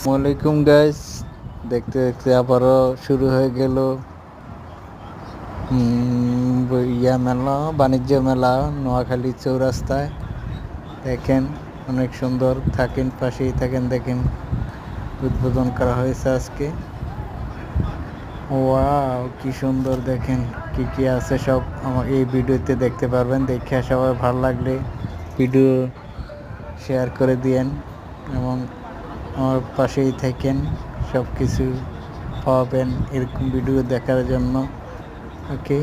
ওয়ালাইকুম গাইস, দেখতে দেখতে আবারও শুরু হয়ে গেল মেলা, বাণিজ্য মেলা নোয়াখালী চৌরাস্তায়। দেখেন অনেক সুন্দর, থাকেন পাশেই থাকেন। দেখেন উদ্বোধন করা হয়েছে আজকে। ওয়াও, কি সুন্দর! দেখেন কি কি আছে সব আমার এই ভিডিওতে দেখতে পারবেন। দেখে সবাই ভালো লাগলে ভিডিও শেয়ার করে দিয়েন এবং আমার পাশেই থাকেন, সব কিছু পাবেন এরকম ভিডিও দেখার জন্য। ওকে।